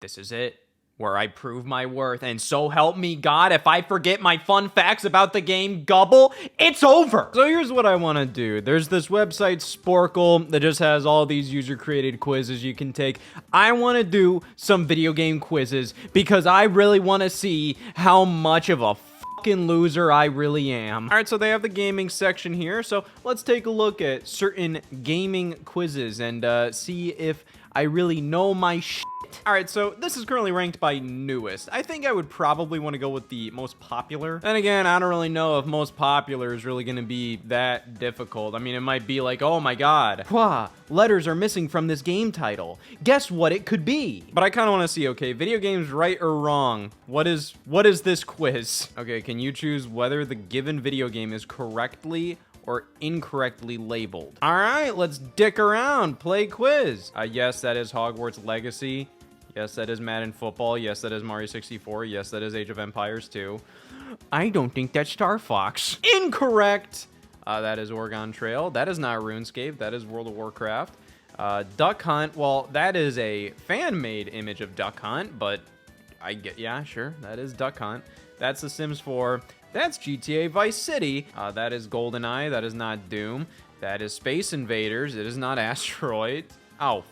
This is it, where I prove my worth, and so help me God, if I forget my fun facts about the game Gubble, it's over! So here's what I want to do. There's this website, Sporcle, that just has all these user-created quizzes you can take. I want to do some video game quizzes, because I really want to see how much of a fucking loser I really am. All right, so they have the gaming section here, so let's take a look at certain gaming quizzes and see if I really know my shit. All right, so this is currently ranked by newest. I think I would probably want to go with the most popular. Then again, I don't really know if most popular is really going to be that difficult. I mean, it might be like, oh my god, letters are missing from this game title. Guess what it could be? But I kind of want to see, okay, video games right or wrong. What is this quiz? Okay, can you choose whether the given video game is correctly or incorrectly labeled? All right, let's dick around, play quiz. Yes, that is Hogwarts Legacy. Yes, that is Madden Football. Yes, that is Mario 64. Yes, that is Age of Empires 2. I don't think that's Star Fox. Incorrect. That is Oregon Trail. That is not RuneScape. That is World of Warcraft. Duck Hunt. Well, that is a fan-made image of Duck Hunt, but yeah, sure. That is Duck Hunt. That's The Sims 4. That's GTA Vice City. That is GoldenEye. That is not Doom. That is Space Invaders. It is not Asteroid. Oh,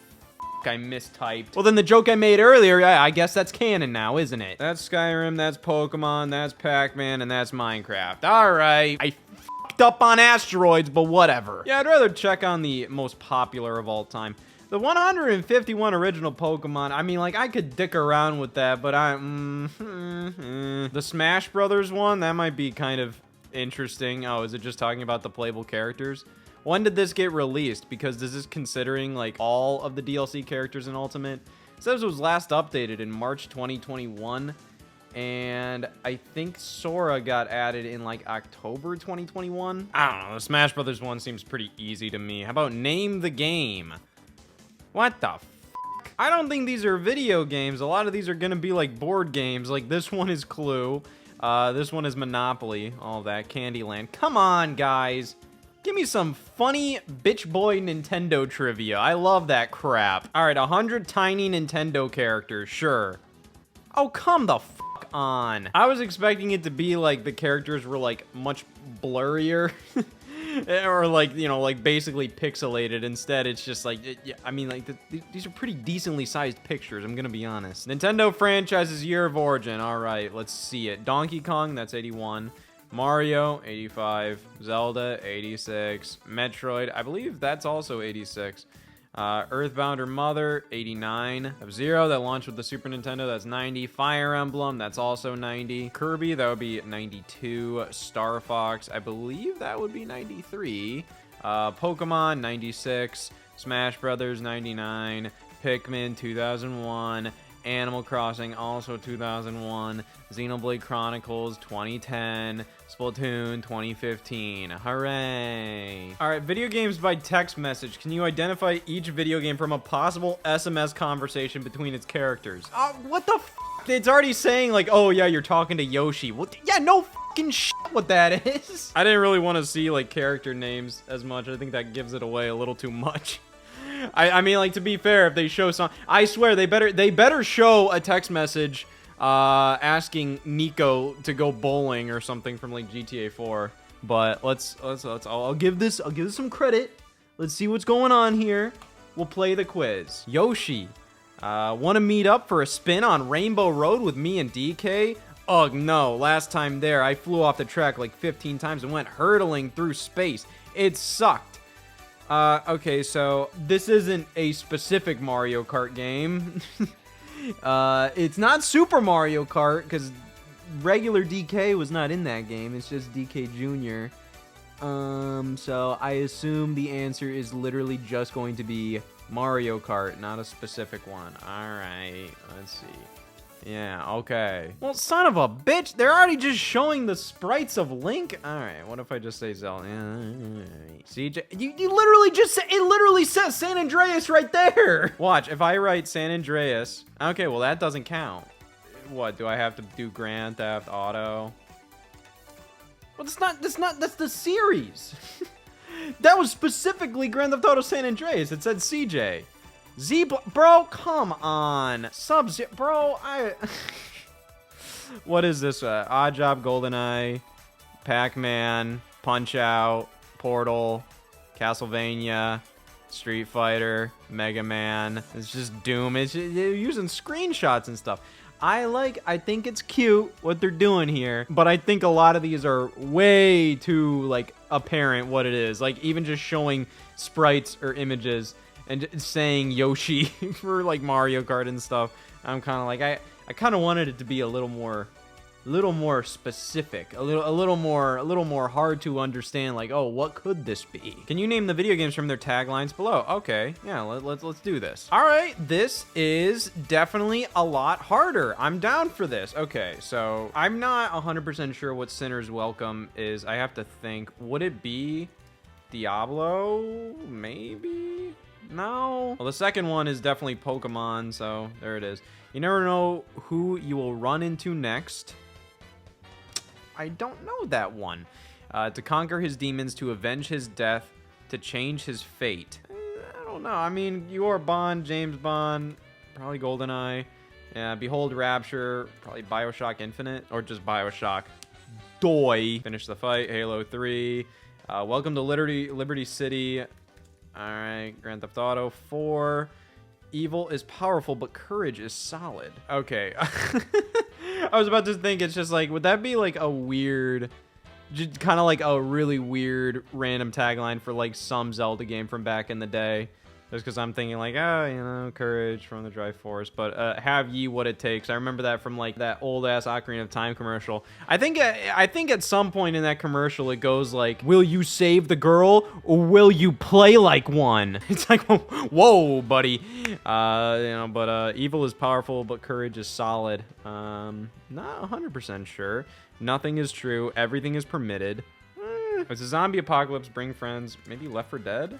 I mistyped. Well, then the joke I made earlier, I guess that's canon now, isn't it? That's Skyrim, that's Pokemon, that's Pac-Man, and that's Minecraft. All right. I fucked up on asteroids, but whatever. Yeah, I'd rather check on the most popular of all time. The 151 original Pokemon, I mean, like, I could dick around with that, but the Smash Brothers one, that might be kind of interesting. Oh, is it just talking about the playable characters? When did this get released? Because this is considering, like, all of the DLC characters in Ultimate. It says it was last updated in March 2021. And I think Sora got added in, like, October 2021. I don't know. The Smash Brothers one seems pretty easy to me. How about name the game? What the f***? I don't think these are video games. A lot of these are going to be, like, board games. Like, this one is Clue. This one is Monopoly. All that. Candyland. Come on, guys. Give me some funny bitch boy Nintendo trivia. I love that crap. All right, 100 tiny Nintendo characters, sure. Oh, come the fuck on. I was expecting it to be like the characters were like much blurrier. Or like, you know, like basically pixelated. Instead, it's just like, I mean, like, these are pretty decently sized pictures, I'm gonna be honest. Nintendo franchise's year of origin. All right, let's see it. Donkey Kong, that's 81. Mario, 85. Zelda, 86. Metroid, I believe that's also 86. Earthbound or Mother, 89. F-Zero, that launched with the Super Nintendo, that's 90. Fire Emblem, that's also 90. Kirby, that would be 92. Star Fox, I believe that would be 93. Pokemon, 96. Smash Brothers, 99. Pikmin, 2001. Animal Crossing, also 2001. Xenoblade Chronicles, 2010. Splatoon, 2015. Hooray! All right, video games by text message. Can you identify each video game from a possible SMS conversation between its characters? What the f***? It's already saying, like, oh, yeah, you're talking to Yoshi. What? Yeah, no fucking shit what that is. I didn't really want to see, like, character names as much. I think that gives it away a little too much. I mean, like, to be fair, if they show some, I swear they better show a text message asking Nico to go bowling or something from like GTA 4. But I'll give this some credit. Let's see what's going on here. We'll play the quiz. Yoshi, want to meet up for a spin on Rainbow Road with me and DK? Ugh, no. Last time there, I flew off the track like 15 times and went hurtling through space. It sucked. Okay, so this isn't a specific Mario Kart game. It's not Super Mario Kart, because regular DK was not in that game. It's just DK Jr. So I assume the answer is literally just going to be Mario Kart, not a specific one. Alright, let's see. Yeah, okay. Well, son of a bitch, they're already just showing the sprites of Link. All right, what if I just say Zelda? CJ, you literally just said, it literally says San Andreas right there. Watch, if I write San Andreas, okay, well, that doesn't count. What, do I have to do Grand Theft Auto? Well, that's the series. That was specifically Grand Theft Auto San Andreas. It said CJ. Bro, come on. Sub-Zero, bro, What is this? Odd Job, GoldenEye, Pac-Man, Punch-Out, Portal, Castlevania, Street Fighter, Mega Man. It's just Doom. It's just, they're using screenshots and stuff. I think it's cute what they're doing here, but I think a lot of these are way too, like, apparent what it is. Like, even just showing sprites or images and saying Yoshi for, like, Mario Kart and stuff. I'm kind of like, I kind of wanted it to be a little more specific, a little more hard to understand, like, oh, what could this be? Can you name the video games from their taglines below? Okay, yeah, let's do this. All right, this is definitely a lot harder. I'm down for this. Okay, so I'm not 100% sure what Sinner's Welcome is. I have to think. Would it be Diablo? Maybe? No. Well, the second one is definitely Pokemon, so there it is. You never know who you will run into next. I don't know that one. To conquer his demons, to avenge his death, to change his fate. I don't know. I mean, you are Bond, James Bond, probably GoldenEye. Yeah, Behold Rapture, probably Bioshock Infinite, or just Bioshock. Doi. Finish the Fight, Halo 3. Welcome to Liberty City. All right, Grand Theft Auto 4. Evil is powerful, but courage is solid. Okay. I was about to think, it's just like, would that be like a weird, just kind of like a really weird random tagline for like some Zelda game from back in the day? Just because I'm thinking like, oh, you know, courage from the dry forest, but have ye what it takes. I remember that from like that old ass Ocarina of Time commercial. I think at some point in that commercial it goes like, will you save the girl or will you play like one? It's like, whoa, buddy. You know, but evil is powerful, but courage is solid. Not 100% sure. Nothing is true. Everything is permitted. It's a zombie apocalypse. Bring friends. Maybe Left 4 Dead.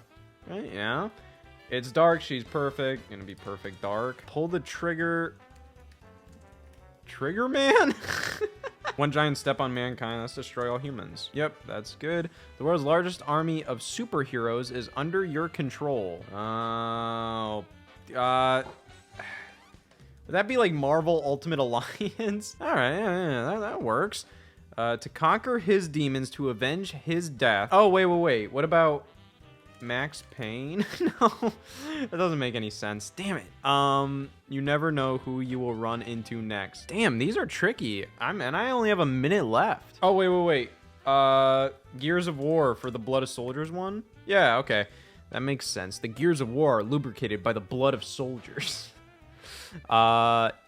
Right? Yeah. It's dark, she's perfect. Gonna be perfect dark. Pull the trigger. Trigger man? One giant step on mankind, let's destroy all humans. Yep, that's good. The world's largest army of superheroes is under your control. Would that be like Marvel Ultimate Alliance? All right, yeah, that works. To conquer his demons, to avenge his death. Oh, wait. What about Max Payne? No, that doesn't make any sense. Damn it. You never know who you will run into next. Damn, these are tricky. And I only have a minute left. Oh, wait. Gears of War for the Blood of Soldiers one? Yeah, okay. That makes sense. The Gears of War are lubricated by the blood of soldiers.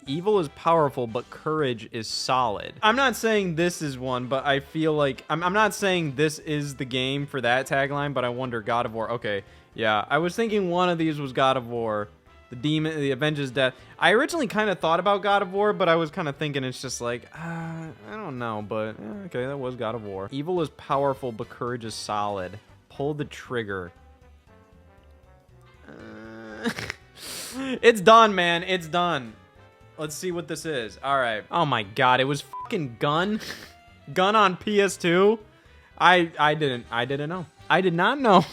Evil is powerful, but courage is solid. I'm not saying this is one, but I feel like I'm not saying this is the game for that tagline, but I wonder God of War. Okay, yeah, I was thinking one of these was God of War. The Avenge's Death. I originally kind of thought about God of War, but I was kind of thinking it's just like, I don't know, but okay, that was God of War. Evil is powerful, but courage is solid. Pull the trigger. It's done, man. It's done. Let's see what this is. All right. Oh my God, it was fucking Gun. Gun on PS2. I didn't know. I did not know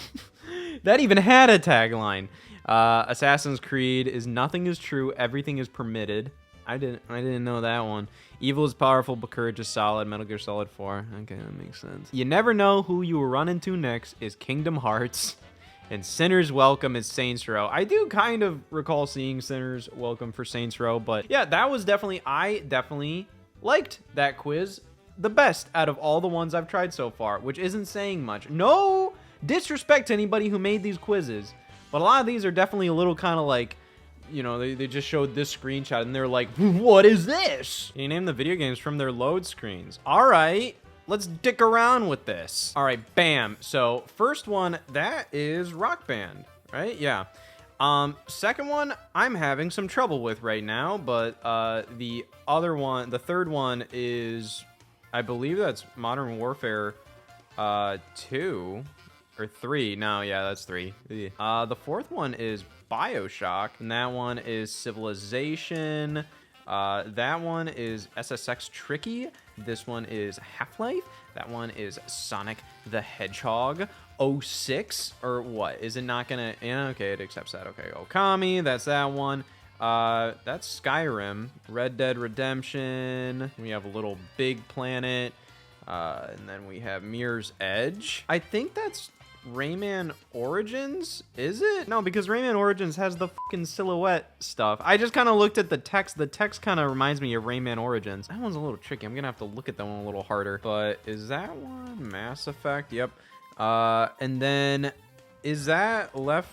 that even had a tagline. Assassin's Creed is nothing is true, everything is permitted. I didn't know that one. Evil is powerful, but courage is solid. Metal Gear Solid 4. Okay, that makes sense. You never know who you will run into next is Kingdom Hearts. And Sinner's Welcome is Saints Row. I do kind of recall seeing Sinner's Welcome for Saints Row, but yeah, that was I definitely liked that quiz the best out of all the ones I've tried so far, which isn't saying much. No disrespect to anybody who made these quizzes, but a lot of these are definitely a little kind of like, you know, they just showed this screenshot and they're like, what is this? Can you name the video games from their load screens? All right. Let's dick around with this. All right, bam. So first one, that is Rock Band, right? Yeah. Second one, I'm having some trouble with right now, but the third one is, I believe that's Modern Warfare 2 or 3. No, yeah, that's 3. The fourth one is Bioshock, and that one is Civilization. That one is SSX Tricky. This one is Half-Life. That one is Sonic the Hedgehog. 06 or what? Is it not gonna? Yeah, okay, it accepts that. Okay, Okami, that's that one. That's Skyrim. Red Dead Redemption. We have a Little Big Planet. And then we have Mirror's Edge. I think that's Rayman Origins, is it? No, because Rayman Origins has the fucking silhouette stuff. I just kind of looked at the text. The text kind of reminds me of Rayman Origins. That one's a little tricky. I'm gonna have to look at that one a little harder. But is that one Mass Effect? Yep. And then is that Left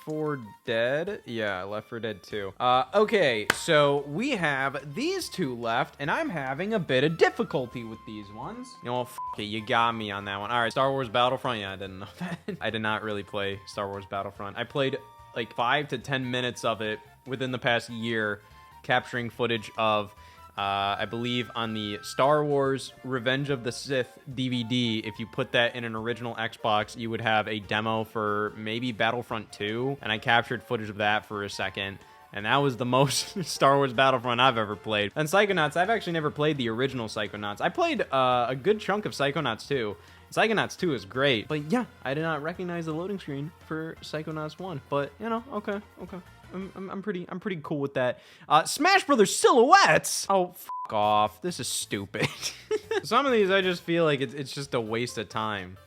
4 Dead? Yeah, Left 4 Dead 2. Okay, so we have these two left, and I'm having a bit of difficulty with these ones. You know, f it, you got me on that one. All right, Star Wars Battlefront. Yeah, I didn't know that. I did not really play Star Wars Battlefront. I played like 5 to 10 minutes of it within the past year, capturing footage of I believe on the Star Wars Revenge of the Sith DVD, if you put that in an original Xbox, you would have a demo for maybe Battlefront 2, and I captured footage of that for a second, and that was the most Star Wars Battlefront I've ever played. And Psychonauts, I've actually never played the original Psychonauts. I played a good chunk of Psychonauts 2. Psychonauts 2 is great, but yeah, I did not recognize the loading screen for Psychonauts 1, but, you know, okay. I'm pretty cool with that. Smash Brothers Silhouettes. Oh, fuck off. This is stupid. Some of these I just feel like it's just a waste of time.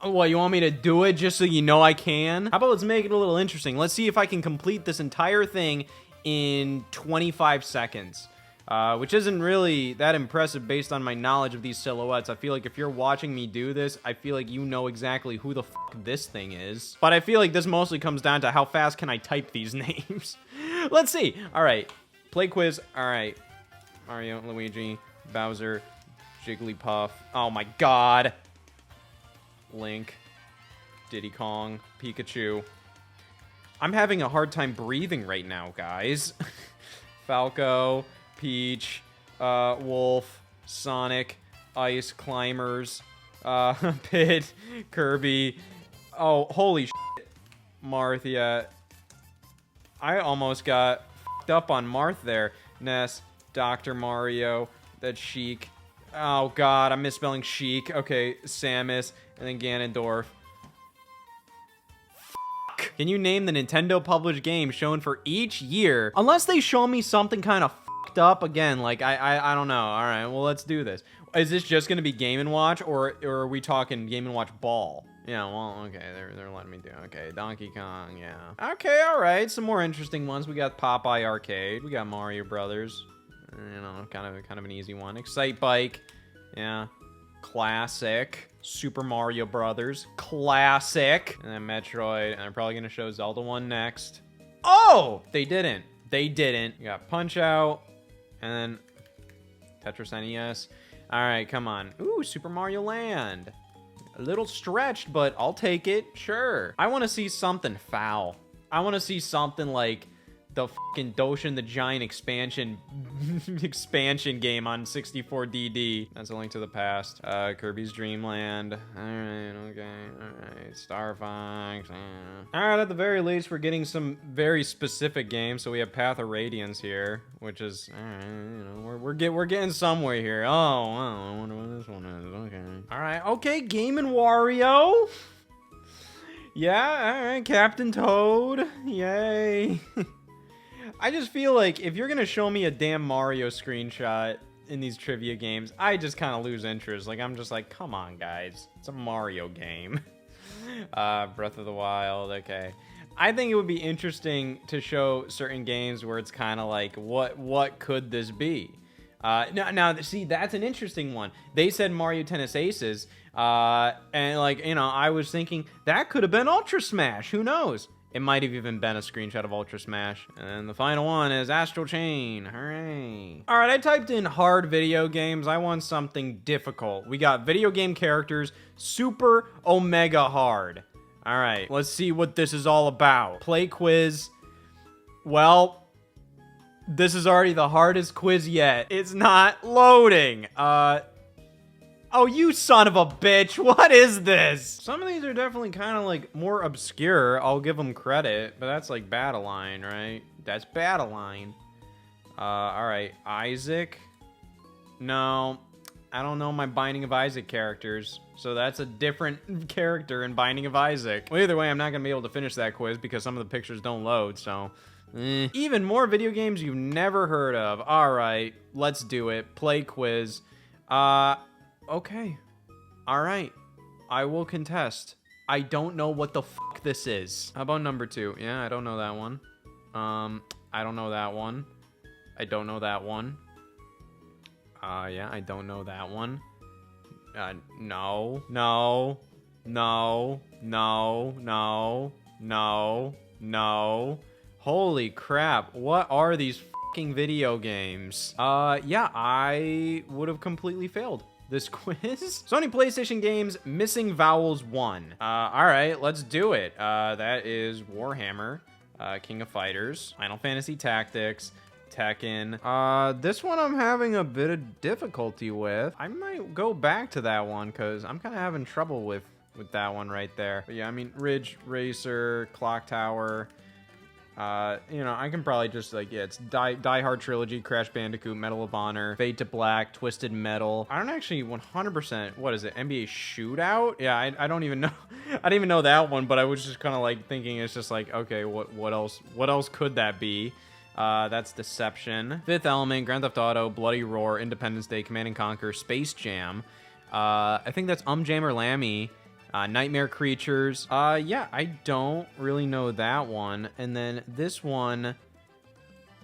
Oh, what, you want me to do it just so you know I can? How about let's make it a little interesting. Let's see if I can complete this entire thing in 25 seconds. Which isn't really that impressive based on my knowledge of these silhouettes. I feel like if you're watching me do this, I feel like you know exactly who the fuck this thing is. But I feel like this mostly comes down to how fast can I type these names. Let's see. All right. Play quiz. All right. Mario, Luigi, Bowser, Jigglypuff. Oh my god. Link, Diddy Kong, Pikachu. I'm having a hard time breathing right now, guys. Falco, Peach, Wolf, Sonic, Ice Climbers, Pit, Kirby. Oh, holy shit. Marth, yeah. I almost got fucked up on Marth there. Ness, Dr. Mario, that's Sheik. Oh god, I'm misspelling Sheik. Okay, Samus, and then Ganondorf. Fuck. Can you name the Nintendo published game shown for each year? Unless they show me something kind of up again, like I don't know. All right, well, let's do this. Is this just gonna be Game & Watch, or are we talking Game & Watch Ball? Yeah, well, okay, they're letting me do. Okay, Donkey Kong, yeah. Okay, all right, some more interesting ones. We got Popeye Arcade, we got Mario Brothers, you know, kind of an easy one. Excite Bike, yeah. Classic. Super Mario Brothers, classic. And then Metroid, and they're probably gonna show Zelda 1 next. Oh, they didn't. They didn't. You got Punch Out. And then Tetris NES. All right, come on. Ooh, Super Mario Land. A little stretched, but I'll take it. Sure. I want to see something foul. I want to see something like the fucking Doshin the Giant expansion game on 64DD. That's A Link to the Past. Kirby's Dream Land. Alright, okay. Alright. Star Fox. Yeah. Alright, at the very least, we're getting some very specific games. So we have Path of Radiance here, which is, alright, you know, we're getting somewhere here. Oh, I wonder what this one is. Okay. Alright, okay, Game & Wario. Yeah, alright, Captain Toad. Yay. I just feel like if you're gonna show me a damn Mario screenshot in these trivia games, I just kind of lose interest. Like, I'm just like, come on, guys. It's a Mario game. Breath of the Wild, okay. I think it would be interesting to show certain games where it's kind of like, what could this be? Now, see, that's an interesting one. They said Mario Tennis Aces, and like, you know, I was thinking that could have been Ultra Smash. Who knows? It might have even been a screenshot of Ultra Smash. And the final one is Astral Chain. Hooray. All right, I typed in hard video games. I want something difficult. We got video game characters, super omega hard. All right, let's see what this is all about. Play quiz. Well, this is already the hardest quiz yet. It's not loading. Oh, you son of a bitch. What is this? Some of these are definitely kind of like more obscure. I'll give them credit, but that's like Battleline, right? That's Battleline. All right. Isaac. No. I don't know my Binding of Isaac characters. So that's a different character in Binding of Isaac. Well, either way, I'm not gonna be able to finish that quiz because some of the pictures don't load, so... Even more video games you've never heard of. Alright, let's do it. Play quiz. Okay. Alright. I will contest. I don't know what the fuck this is. How about number 2? Yeah, I don't know that one. I don't know that one. I don't know that one. Yeah, I don't know that one. No. No. No. No. No. No. No. Holy crap. What are these fucking video games? Yeah, I would have completely failed this quiz. Sony PlayStation games, Missing Vowels 1. Alright, let's do it. That is Warhammer, King of Fighters, Final Fantasy Tactics, Tekken. This one I'm having a bit of difficulty with. I might go back to that one because I'm kind of having trouble with that one right there. But yeah, I mean, Ridge Racer, Clock Tower. You know, I can probably just like, yeah, it's Die Hard Trilogy, Crash Bandicoot, Medal of Honor, Fade to Black, Twisted Metal. I don't actually 100%, what is it, NBA Shootout? Yeah, I don't even know. I didn't even know that one, but I was just kind of like thinking it's just like, okay, what else could that be? That's Deception. Fifth Element, Grand Theft Auto, Bloody Roar, Independence Day, Command and Conquer, Space Jam. I think that's Jam or Lammy. Nightmare Creatures. Yeah, I don't really know that one. And then this one,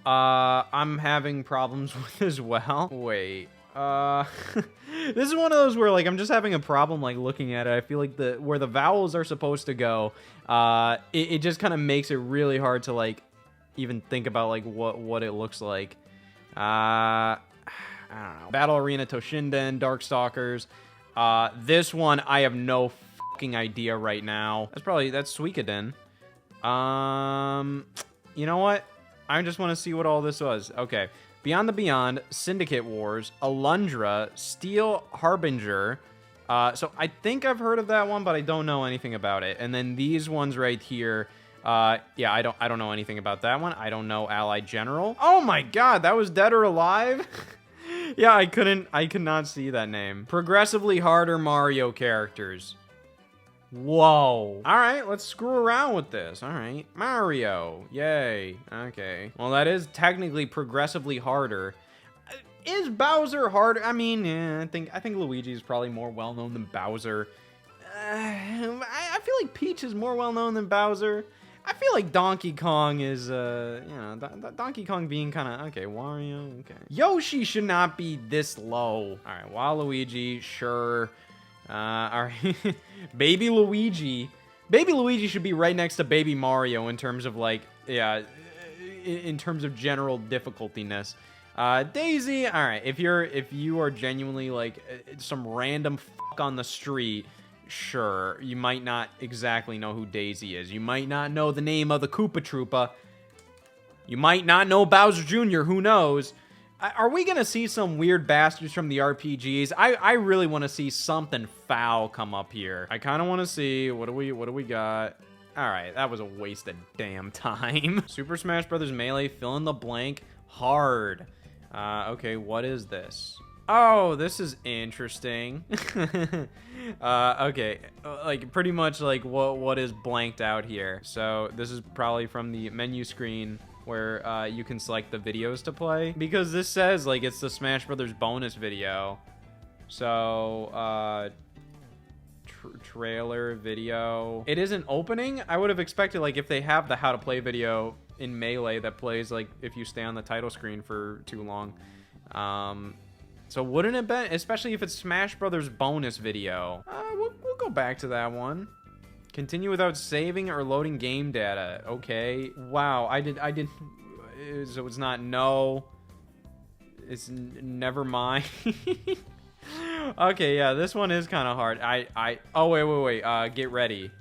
I'm having problems with as well. Wait, this is one of those where like I'm just having a problem like looking at it. I feel like where the vowels are supposed to go, it just kind of makes it really hard to like even think about like what it looks like. I don't know. Battle Arena, Toshinden, Darkstalkers. This one I have no idea right now. That's Suikoden. You know what? I just want to see what all this was. Okay. Beyond the Beyond, Syndicate Wars, Alundra, Steel Harbinger. So I think I've heard of that one, but I don't know anything about it. And then these ones right here. Yeah, I don't know anything about that one. I don't know Allied General. Oh my god, that was Dead or Alive? Yeah, I could not see that name. Progressively harder Mario characters. Whoa. All right, let's screw around with this. All right, Mario. Yay. Okay. Well, that is technically progressively harder. Is Bowser harder? I mean, yeah, I think Luigi is probably more well-known than Bowser. I feel like Peach is more well-known than Bowser. I feel like Donkey Kong is, you know, Donkey Kong being kind of, okay, Wario, okay. Yoshi should not be this low. All right, Waluigi, sure. All right, Baby Luigi. Baby Luigi should be right next to Baby Mario in terms of like, yeah, in terms of general difficultiness. Daisy, all right, if you are genuinely like some random fuck on the street, sure, you might not exactly know who Daisy is. You might not know the name of the Koopa Troopa. You might not know Bowser Jr., who knows? Are we gonna see some weird bastards from the RPGs? I really want to see something foul come up here. I kind of want to see, what do we got? All right, that was a waste of damn time. Super Smash Bros. Melee, fill in the blank, hard. Okay, what is this? Oh, this is interesting. Okay, like pretty much like what is blanked out here. So this is probably from the menu screen where you can select the videos to play, because this says like it's the Smash Brothers bonus video. So trailer video. It isn't opening. I would have expected like if they have the how to play video in Melee that plays like if you stay on the title screen for too long. So wouldn't it be, especially if it's Smash Brothers bonus video? We'll go back to that one. Continue without saving or loading game data. Okay. Wow. I did. So it's not no. It's never mind. Okay. Yeah. This one is kind of hard. Oh wait. Get ready.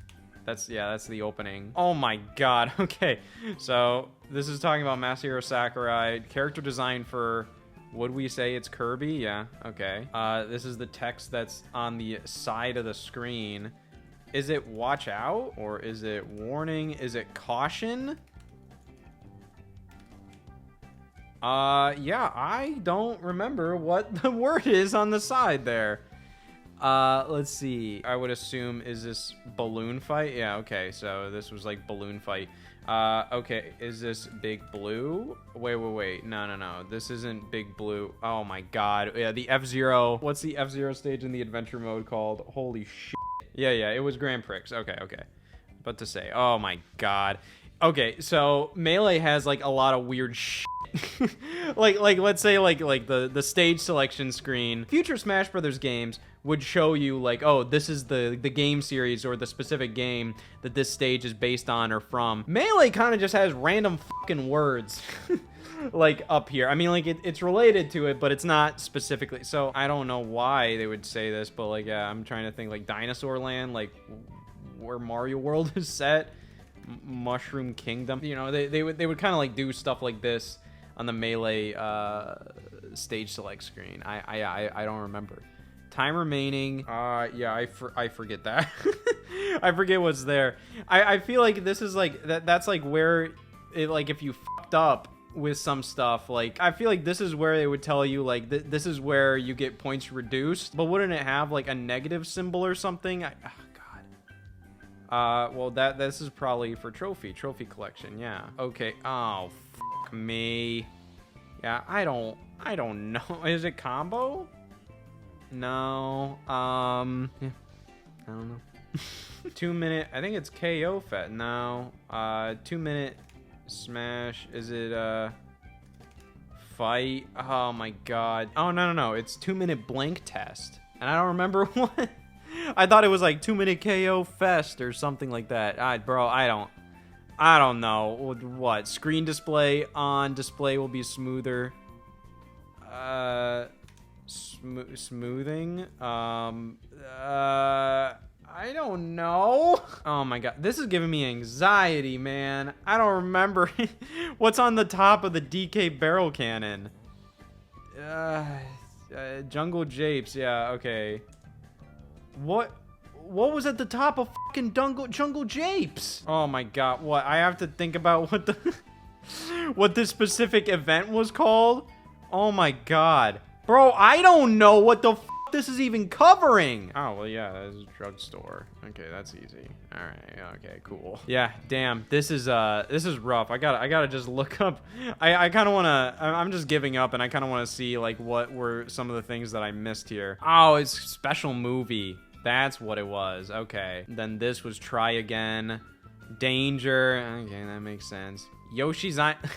That's the opening. Oh my god. Okay. So this is talking about Masahiro Sakurai. Character design for. Would we say it's Kirby? Yeah, okay. This is the text that's on the side of the screen. Is it watch out? Or is it warning? Is it caution? Yeah, I don't remember what the word is on the side there. Let's see. I would assume, is this balloon fight? Yeah, okay, so this was like balloon fight. Okay, is this Big Blue? Wait. No. This isn't Big Blue. Oh my god. Yeah, the F-Zero. What's the F-Zero stage in the adventure mode called? Holy shit. Yeah, it was Grand Prix. Okay. About to say, oh my god. Okay, so Melee has like a lot of weird shit. like let's say like the stage selection screen. Future Smash Brothers games would show you like, oh, this is the game series or the specific game that this stage is based on or from. Melee kind of just has random fucking words like up here. I mean, like it's related to it, but it's not specifically. So I don't know why they would say this, but like, yeah, I'm trying to think like Dinosaur Land, like where Mario World is set, Mushroom Kingdom. You know, they would kind of like do stuff like this on the Melee stage select screen. I don't remember. Time remaining. Yeah, I forget that. I forget what's there. I feel like this is like that's like where it, like if you fucked up with some stuff, like I feel like this is where they would tell you like this is where you get points reduced. But wouldn't it have like a negative symbol or something? Oh god. Well this is probably for trophy collection. Yeah. Okay. Oh fuck me. Yeah, I don't know. Is it combo? No. Yeah, I don't know. 2 minute, I think it's KO Fett. No. 2 minute smash. Is it fight? Oh my god. Oh no. It's 2 minute blank test. And I don't remember what. I thought it was like 2 minute KO Fest or something like that. Bro, I don't know. What? Screen display on display will be smoother. Smoothing. I don't know. Oh my god. This is giving me anxiety, man. I don't remember what's on the top of the DK barrel cannon. Jungle Japes. Yeah, okay. What was at the top of fucking Jungle Japes? Oh my god, what? I have to think about what this specific event was called? Oh my god. Bro, I don't know what the this is even covering. Oh, well, yeah, that's a drugstore. Okay, that's easy. All right, okay, cool. Yeah, damn, this is rough. I gotta just look up. I kind of wanna, I'm just giving up and I kind of want to see like what were some of the things that I missed here. Oh, it's special movie. That's what it was. Okay. Then this was Try Again. Danger. Okay, that makes sense. Yoshi's Island.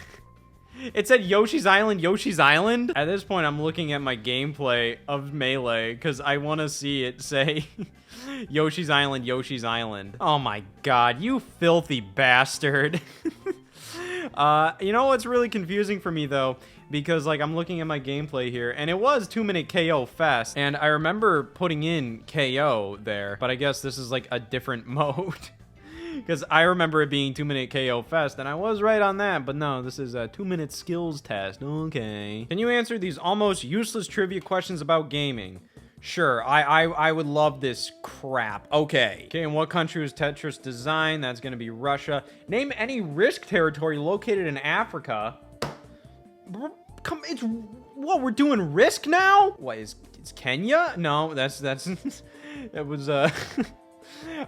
It said Yoshi's Island, Yoshi's Island. At this point, I'm looking at my gameplay of Melee because I want to see it say Yoshi's Island, Yoshi's Island. Oh my god, you filthy bastard. You know what's really confusing for me though? Because like I'm looking at my gameplay here and it was 2 minute KO Fest and I remember putting in KO there, but I guess this is like a different mode because I remember it being 2 minute KO Fest and I was right on that, but no, this is a 2 minute skills test. Okay. Can you answer these almost useless trivia questions about gaming? Sure, I would love this crap. Okay, in what country was Tetris designed? That's gonna be Russia. Name any risk territory located in Africa. Come, it's what we're doing. Risk now? What is it's Kenya? No, that's that was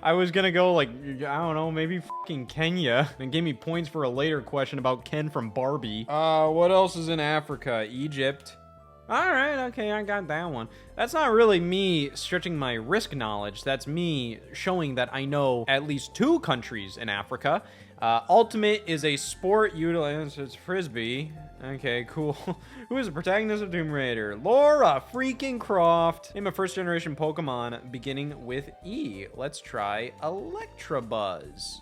I was gonna go like I don't know, maybe fucking Kenya, and gave me points for a later question about Ken from Barbie. What else is in Africa? Egypt. All right, okay, I got that one. That's not really me stretching my risk knowledge. That's me showing that I know at least 2 countries in Africa. Ultimate is a sport utilized as frisbee. Okay, cool. Who is the protagonist of Tomb Raider? Laura freaking Croft. Name a first generation Pokemon beginning with E. Let's try Electabuzz.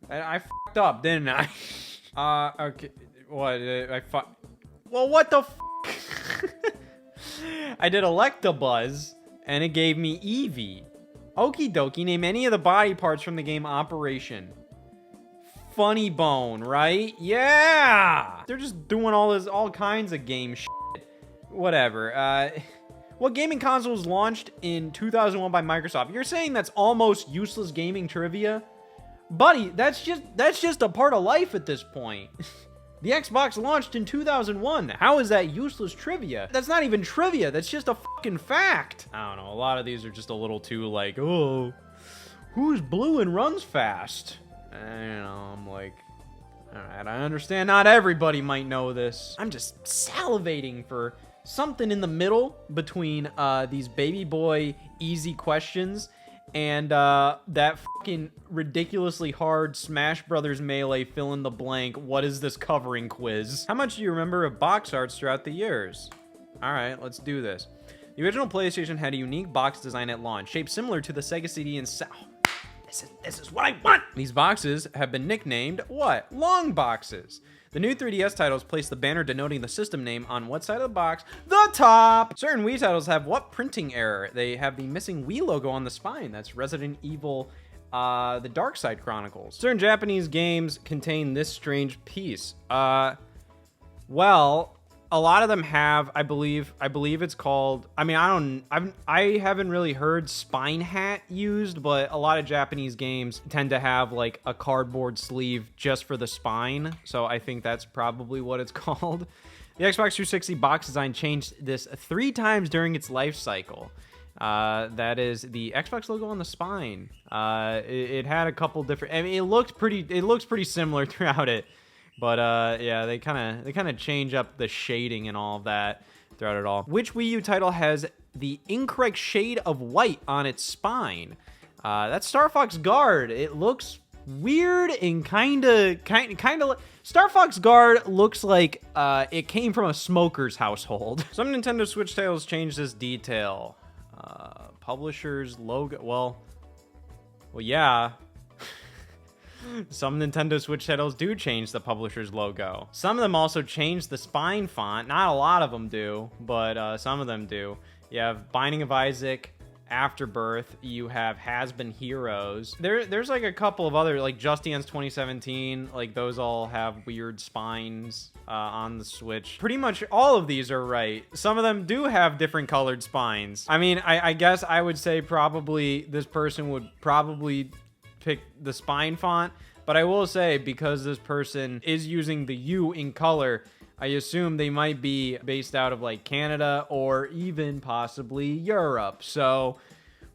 I fucked up, didn't I? Okay. What? Well, what the f? I did Electabuzz, and it gave me Eevee. Okie dokie, name any of the body parts from the game Operation. Funny Bone, right? Yeah! They're just doing all kinds of game shit. Whatever. What gaming console was launched in 2001 by Microsoft? You're saying that's almost useless gaming trivia? Buddy, that's just a part of life at this point. The Xbox launched in 2001. How is that useless trivia? That's not even trivia. That's just a fucking fact. I don't know. A lot of these are just a little too like, oh, who's blue and runs fast? And, you know, I'm like, all right, I understand not everybody might know this. I'm just salivating for something in the middle between these baby boy easy questions and that fucking ridiculously hard Smash Brothers Melee fill in the blank, what is this covering quiz? How much do you remember of box arts throughout the years? All right, let's do this. The original PlayStation had a unique box design at launch, shaped similar to the Sega CD and this is what I want! These boxes have been nicknamed, what? Long boxes. The new 3DS titles place the banner denoting the system name on what side of the box? The top! Certain Wii titles have what printing error? They have the missing Wii logo on the spine. That's Resident Evil, The Dark Side Chronicles. Certain Japanese games contain this strange piece. Well, a lot of them have, I believe it's called, I mean, I haven't really heard spine hat used, but a lot of Japanese games tend to have like a cardboard sleeve just for the spine. So I think that's probably what it's called. The Xbox 360 box design changed this 3 times during its life cycle. That is the Xbox logo on the spine. It had a couple different, I mean, it looks pretty similar throughout it. But yeah, they kind of change up the shading and all of that throughout it all. Which Wii U title has the incorrect shade of white on its spine? That's Star Fox Guard. It looks weird and kind of. Star Fox Guard looks like it came from a smoker's household. Some Nintendo Switch titles change this detail. Publisher's logo. Well, yeah. Some Nintendo Switch titles do change the publisher's logo. Some of them also change the spine font. Not a lot of them do, but some of them do. You have Binding of Isaac, Afterbirth. You have Has Been Heroes. There's like a couple of other, like Just Dance 2017. Like those all have weird spines on the Switch. Pretty much all of these are right. Some of them do have different colored spines. I mean, I guess I would say probably this person would probably pick the spine font, but I will say, because this person is using the U in color, I assume they might be based out of like Canada or even possibly Europe. So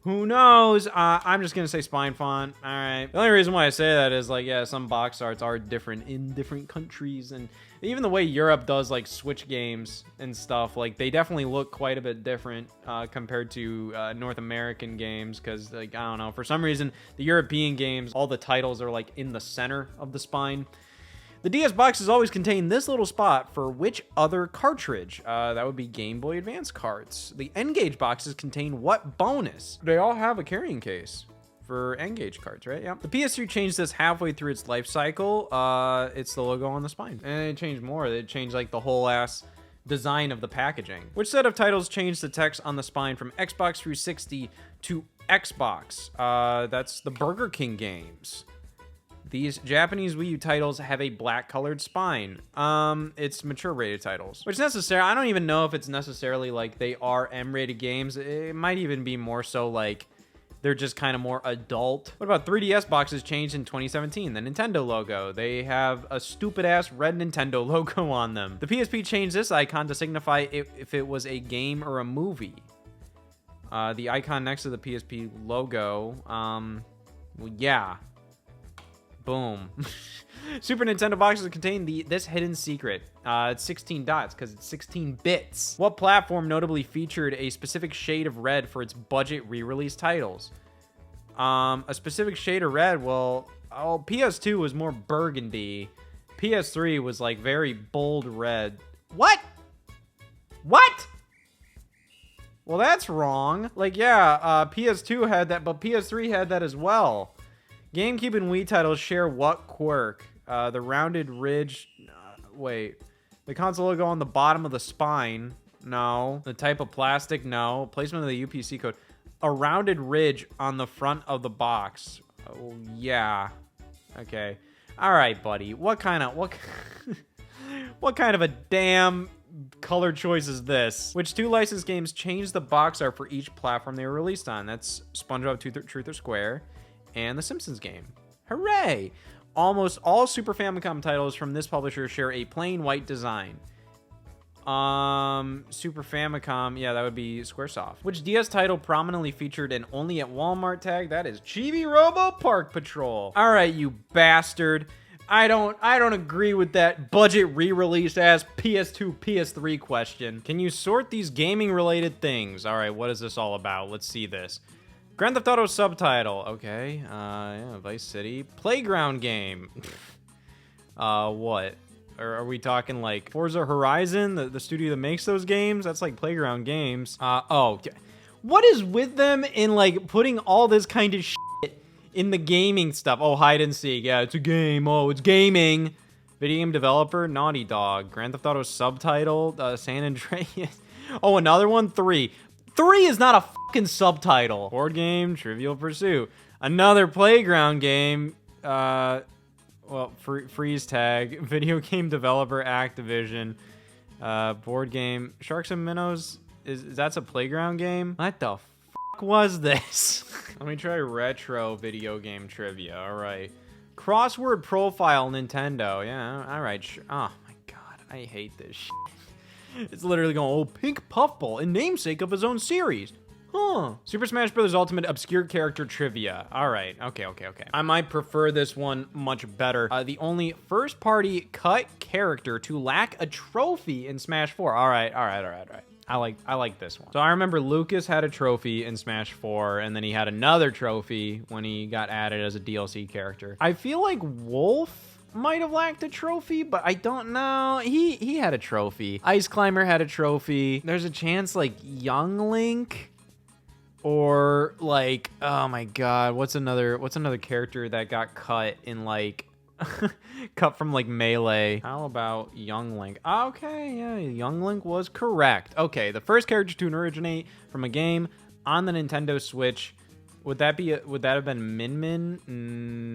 who knows? I'm just gonna say spine font. All right. The only reason why I say that is like, yeah, some box arts are different in different countries, and even the way Europe does like Switch games and stuff, like they definitely look quite a bit different compared to North American games, because like, I don't know, for some reason the European games, all the titles are like in the center of the spine. The DS boxes always contain this little spot for which other cartridge? That would be Game Boy Advance carts. The N-Gage boxes contain what bonus? They all have a carrying case for N-Gage cards, right? Yeah. The PS3 changed this halfway through its life cycle. It's the logo on the spine. And it changed more. It changed like the whole ass design of the packaging. Which set of titles changed the text on the spine from Xbox 360 to Xbox? That's the Burger King games. These Japanese Wii U titles have a black colored spine. It's mature rated titles, which necessarily, I don't even know if it's necessarily like they are M-rated games. It might even be more so like they're just kind of more adult. What about 3DS boxes changed in 2017? The Nintendo logo. They have a stupid ass red Nintendo logo on them. The PSP changed this icon to signify if it was a game or a movie. The icon next to the PSP logo, well, yeah. Boom. Super Nintendo boxes contain this hidden secret. It's 16 dots because it's 16 bits. What platform notably featured a specific shade of red for its budget re-release titles? A specific shade of red, well, PS2 was more burgundy. PS3 was like very bold red. What? What? Well, that's wrong. Like, yeah, PS2 had that, but PS3 had that as well. GameCube and Wii titles share what quirk? The rounded ridge. Wait. The console logo on the bottom of the spine. No. The type of plastic. No. Placement of the UPC code. A rounded ridge on the front of the box. Oh, yeah. Okay. All right, buddy. What kind of a damn color choice is this? Which 2 licensed games changed the box art for each platform they were released on? That's SpongeBob Truth or Square and the Simpsons game. Hooray! Almost all Super Famicom titles from this publisher share a plain white design. Super Famicom, yeah, that would be Squaresoft. Which DS title prominently featured an only at Walmart tag? That is Chibi Robo Park Patrol. All right, you bastard. I don't agree with that budget re-release ass PS2, PS3 question. Can you sort these gaming related things? All right, what is this all about? Let's see this. Grand Theft Auto subtitle. Okay. Yeah, Vice City. Playground game. What? Or are we talking like Forza Horizon, the studio that makes those games? That's like Playground Games. Oh. What is with them in like putting all this kind of shit in the gaming stuff? Oh, hide and seek. Yeah, it's a game. Oh, it's gaming. Video game developer, Naughty Dog. Grand Theft Auto subtitle, San Andreas. Oh, another one? 3. 3 is not a fucking subtitle. Board game, Trivial Pursuit. Another Playground game. Well, freeze tag. Video game developer, Activision. Board game, Sharks and Minnows. That's a Playground game? What the fuck was this? Let me try retro video game trivia. All right. Crossword profile, Nintendo. Yeah, all right. Oh my god, I hate this shit. It's literally going, oh, Pink Puffball, a namesake of his own series. Huh. Super Smash Bros. Ultimate obscure character trivia. All right. Okay. I might prefer this one much better. The only first-party cut character to lack a trophy in Smash 4. All right. I like this one. So I remember Lucas had a trophy in Smash 4, and then he had another trophy when he got added as a DLC character. I feel like Wolf might have lacked a trophy, but I don't know. He had a trophy. Ice Climber had a trophy. There's a chance like Young Link, or like, oh my god, what's another character that got cut in like cut from like Melee? How about Young Link? Okay, yeah, Young Link was correct. Okay, the first character to originate from a game on the Nintendo Switch. Would that have been Min Min?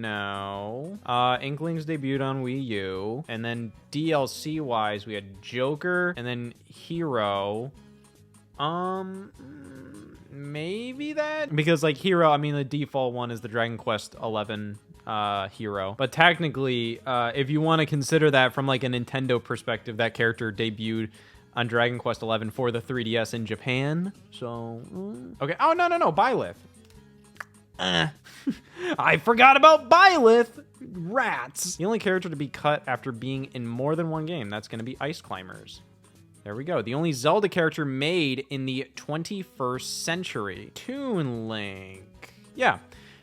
No. Inklings debuted on Wii U. And then DLC wise, we had Joker and then Hero. Maybe that? Because like Hero, I mean the default one is the Dragon Quest 11 Hero. But technically, if you want to consider that from like a Nintendo perspective, that character debuted on Dragon Quest 11 for the 3DS in Japan. So, okay. Oh, no, Byleth. I forgot about Byleth. Rats. The only character to be cut after being in more than one game. That's going to be Ice Climbers. There we go. The only Zelda character made in the 21st century. Toon Link. Yeah.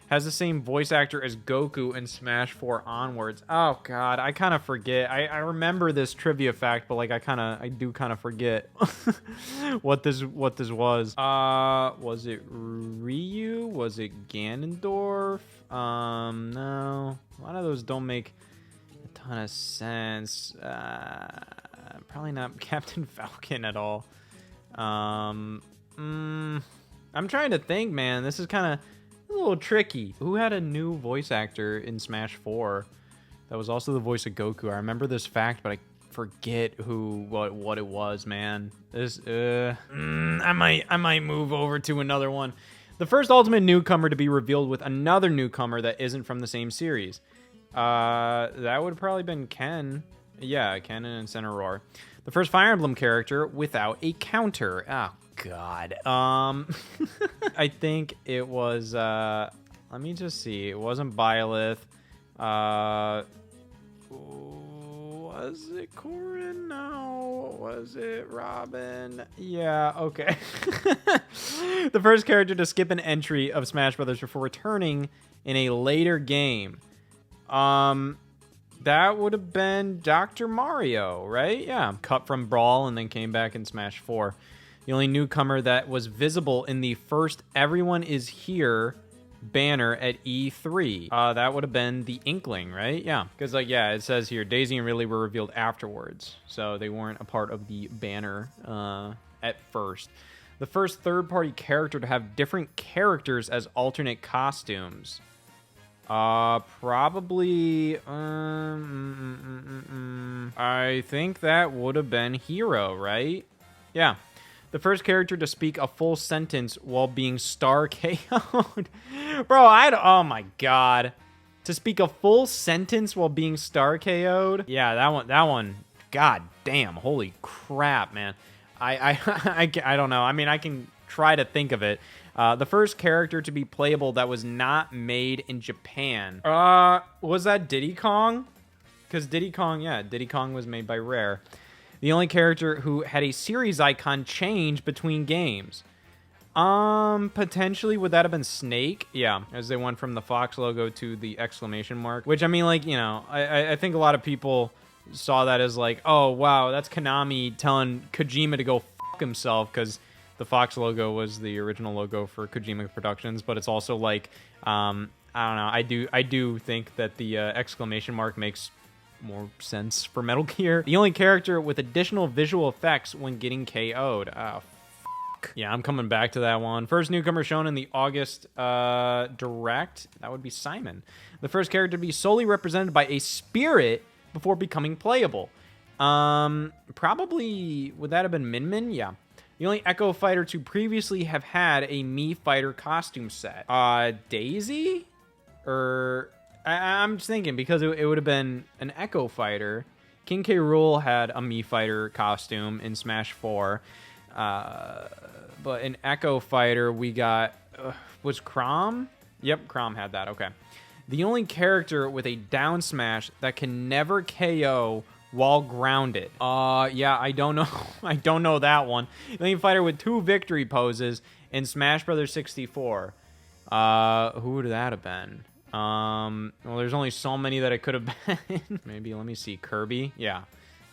Has the same voice actor as Goku in Smash 4 onwards. Oh god, I kind of forget. I remember this trivia fact, but like I do kind of forget what this was. Was it Ryu? Was it Ganondorf? No. A lot of those don't make a ton of sense. Probably not Captain Falcon at all. I'm trying to think, man. This is kind of a little tricky. Who had a new voice actor in Smash 4 that was also the voice of Goku? I remember this fact, but I forget what it was, man. This I might move over to another one. The first Ultimate newcomer to be revealed with another newcomer that isn't from the same series. That would have probably been Ken. Yeah, Ken and Incineroar. The first Fire Emblem character without a counter. Oh god. I think it was let me just see. It wasn't Byleth. Was it Corrin? No. Was it Robin? Yeah, okay. The first character to skip an entry of Smash Brothers before returning in a later game. That would have been Dr. Mario, right? Yeah. Cut from Brawl and then came back in Smash 4. The only newcomer that was visible in the first Everyone Is Here banner at E3. That would have been the Inkling, right? Yeah. Because, like, yeah, it says here, Daisy and Ridley were revealed afterwards. So they weren't a part of the banner at first. The first third-party character to have different characters as alternate costumes. Probably, I think that would have been Hero, right? Yeah. The first character to speak a full sentence while being star KO'd. Bro, oh my god. To speak a full sentence while being star KO'd. Yeah, that one. God damn. Holy crap, man. I don't know. I mean, I can try to think of it. The first character to be playable that was not made in Japan. Was that Diddy Kong? Because Diddy Kong was made by Rare. The only character who had a series icon change between games. Potentially, would that have been Snake? Yeah, as they went from the Fox logo to the exclamation mark. Which, I mean, like, you know, I think a lot of people saw that as like, oh, wow, that's Konami telling Kojima to go fuck himself, because the Fox logo was the original logo for Kojima Productions, but it's also like, I don't know, I do think that the exclamation mark makes more sense for Metal Gear. The only character with additional visual effects when getting KO'd. Fuck. Yeah, I'm coming back to that one. First newcomer shown in the August Direct, that would be Simon. The first character to be solely represented by a spirit before becoming playable. Probably, would that have been Min Min? Yeah. The only Echo Fighter to previously have had a Mii Fighter costume set. Daisy? Or... I'm just thinking, because it would have been an Echo Fighter. King K. Rool had a Mii Fighter costume in Smash 4. But in Echo Fighter, we got... was Chrom? Yep, Chrom had that, okay. The only character with a down smash that can never KO while grounded. Yeah, I don't know. I don't know that one. The only fighter with 2 victory poses in Smash Bros. 64. Who would that have been? Well, there's only so many that it could have been. Maybe, let me see, Kirby? Yeah.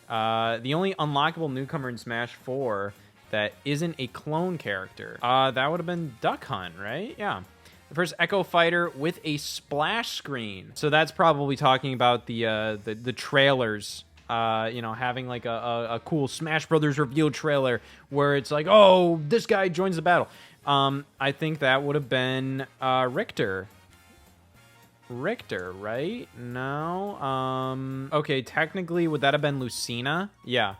The only unlockable newcomer in Smash 4 that isn't a clone character. That would have been Duck Hunt, right? Yeah. The first Echo Fighter with a splash screen. So that's probably talking about the trailers. You know, having like a cool Smash Brothers reveal trailer where it's like, oh, this guy joins the battle. I think that would have been Richter. Richter, right? No. Okay, technically, would that have been Lucina? Yeah.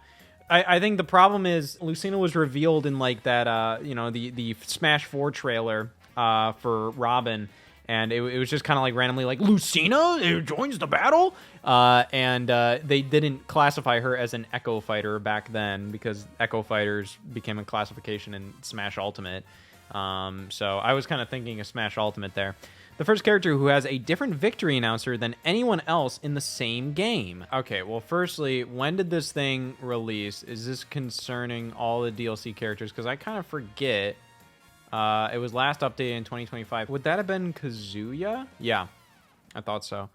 I think the problem is Lucina was revealed in like that, you know, the Smash 4 trailer for Robin. And it was just kind of like randomly like, Lucina joins the battle? And they didn't classify her as an Echo Fighter back then because Echo Fighters became a classification in Smash Ultimate. So I was kind of thinking of Smash Ultimate there. The first character who has a different victory announcer than anyone else in the same game. Okay, well, firstly, when did this thing release? Is this concerning all the DLC characters? Because I kind of forget. It was last updated in 2025. Would that have been Kazuya? Yeah, I thought so.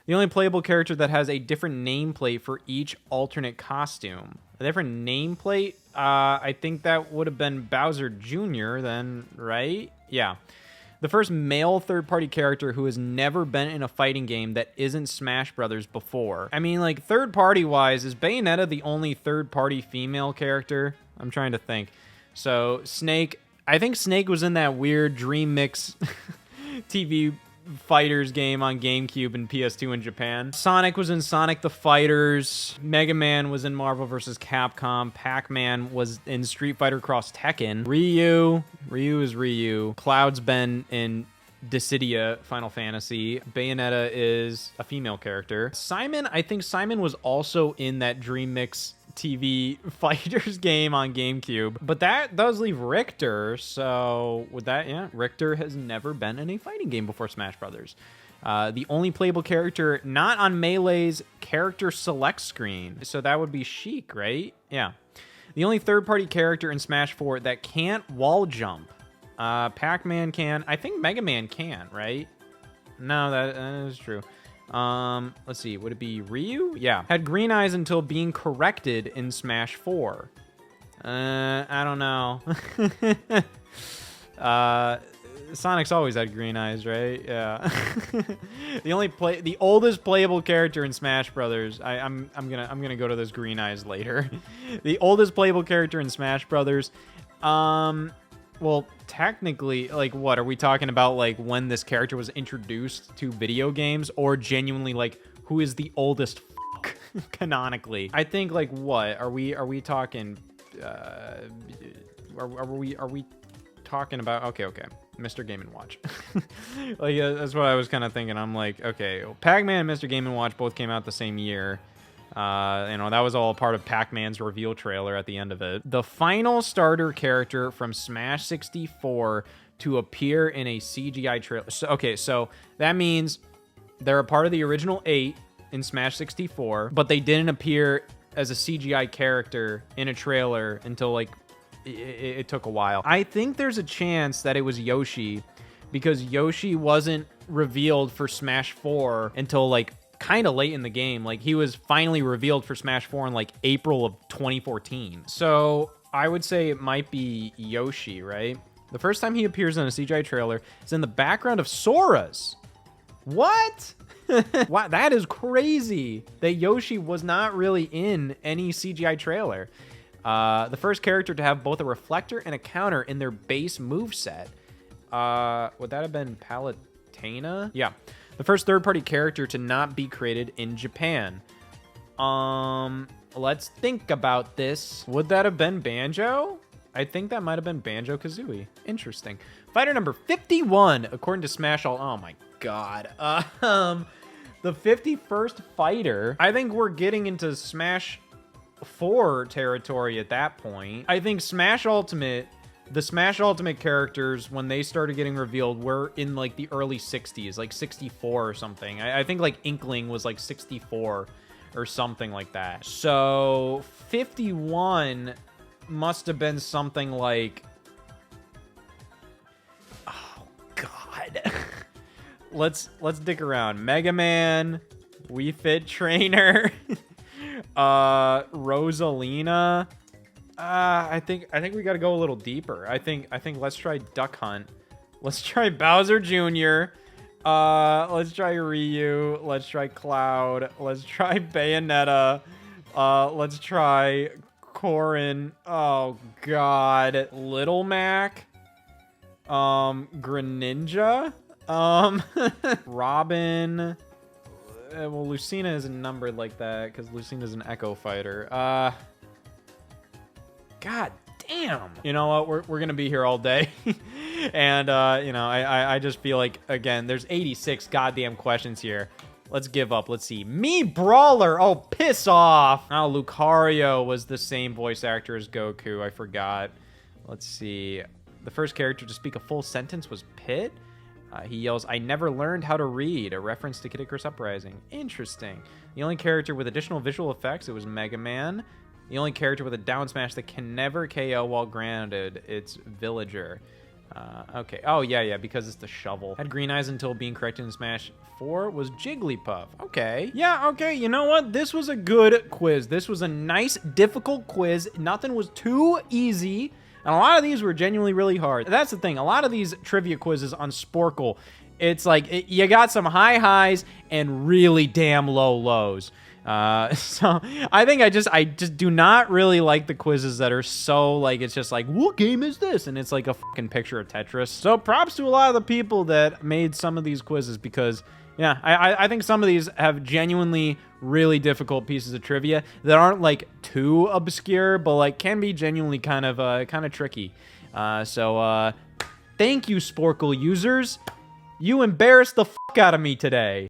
The only playable character that has a different nameplate for each alternate costume. A different nameplate? I think that would have been Bowser Jr. then, right? Yeah. The first male third-party character who has never been in a fighting game that isn't Smash Brothers before. I mean, like, third-party-wise, is Bayonetta the only third-party female character? I'm trying to think. So, Snake... I think Snake was in that weird Dream Mix TV Fighters game on GameCube and PS2 in Japan. Sonic was in Sonic the Fighters. Mega Man was in Marvel vs. Capcom. Pac-Man was in Street Fighter Cross Tekken. Ryu is Ryu. Cloud's been in Dissidia Final Fantasy. Bayonetta is a female character. Simon, I think Simon was also in that Dream Mix TV Fighters game on GameCube. But that does leave Richter, so with that, yeah, Richter has never been in a fighting game before Smash Brothers. The only playable character not on Melee's character select screen. So that would be Sheik, right? Yeah. The only third-party character in Smash 4 that can't wall jump. Pac-Man can. I think Mega Man can, right? No, that is true. Let's see. Would it be Ryu? Yeah. Had green eyes until being corrected in Smash 4. I don't know. Sonic's always had green eyes, right? Yeah. The oldest playable character in Smash Brothers. I'm gonna go to those green eyes later. The oldest playable character in Smash Brothers. Well, technically, like, what are we talking about? Like, when this character was introduced to video games, or genuinely, like, who is the oldest canonically? I think, like, what are we talking? Are we talking about... Okay. Mr. Game & Watch. Like, that's what I was kind of thinking. I'm like, okay, Pac-Man and Mr. Game & Watch both came out the same year. You know, that was all part of Pac-Man's reveal trailer at the end of it. The final starter character from Smash 64 to appear in a CGI trailer. So, okay, so that means they're a part of the original 8 in Smash 64, but they didn't appear as a CGI character in a trailer until, like, it took a while. I think there's a chance that it was Yoshi, because Yoshi wasn't revealed for Smash 4 until, like, kind of late in the game. Like, he was finally revealed for Smash 4 in, like, April of 2014. So I would say it might be Yoshi, right? The first time he appears in a CGI trailer is in the background of Sora's. What? Wow, that is crazy that Yoshi was not really in any CGI trailer. The first character to have both a reflector and a counter in their base moveset. Would that have been Palutena? Yeah. The first third-party character to not be created in Japan. Let's think about this. Would that have been Banjo? I think that might have been Banjo-Kazooie. Interesting. Fighter number 51, according to Smash All... Oh my god. The 51st fighter. I think we're getting into Smash 4 territory at that point. I think Smash Ultimate... The Smash Ultimate characters, when they started getting revealed, were in, like, the early 60s, like 64 or something. I think, like, Inkling was, like, 64 or something like that. So, 51 must have been something like... Oh, God. Let's dig around. Mega Man, Wii Fit Trainer, Rosalina... I think we got to go a little deeper. I think let's try Duck Hunt. Let's try Bowser Jr. Let's try Ryu. Let's try Cloud. Let's try Bayonetta. Let's try Corrin. Oh god. Little Mac. Greninja. Robin. Well, Lucina isn't numbered like that because Lucina's an Echo Fighter. God damn. You know what? We're going to be here all day. And, you know, I just feel like, again, there's 86 goddamn questions here. Let's give up. Let's see. Mii Brawler. Oh, piss off. Oh, Lucario was the same voice actor as Goku. I forgot. Let's see. The first character to speak a full sentence was Pit. He yells, "I never learned how to read," a reference to Kid Icarus Uprising. Interesting. The only character with additional visual effects, it was Mega Man. The only character with a down smash that can never KO while grounded, it's Villager. Okay. Oh, yeah, because it's the shovel. Had green eyes until being corrected in Smash 4 was Jigglypuff. Okay. Yeah, okay, you know what? This was a good quiz. This was a nice, difficult quiz. Nothing was too easy, and a lot of these were genuinely really hard. That's the thing. A lot of these trivia quizzes on Sporcle, it's like, you got some high highs and really damn low lows. So I think I just do not really like the quizzes that are so, like, it's just like, what game is this? And it's like a fucking picture of Tetris. So props to a lot of the people that made some of these quizzes, because yeah, I think some of these have genuinely really difficult pieces of trivia that aren't like too obscure, but like can be genuinely kind of tricky. So thank you, Sporcle users. You embarrassed the fuck out of me today.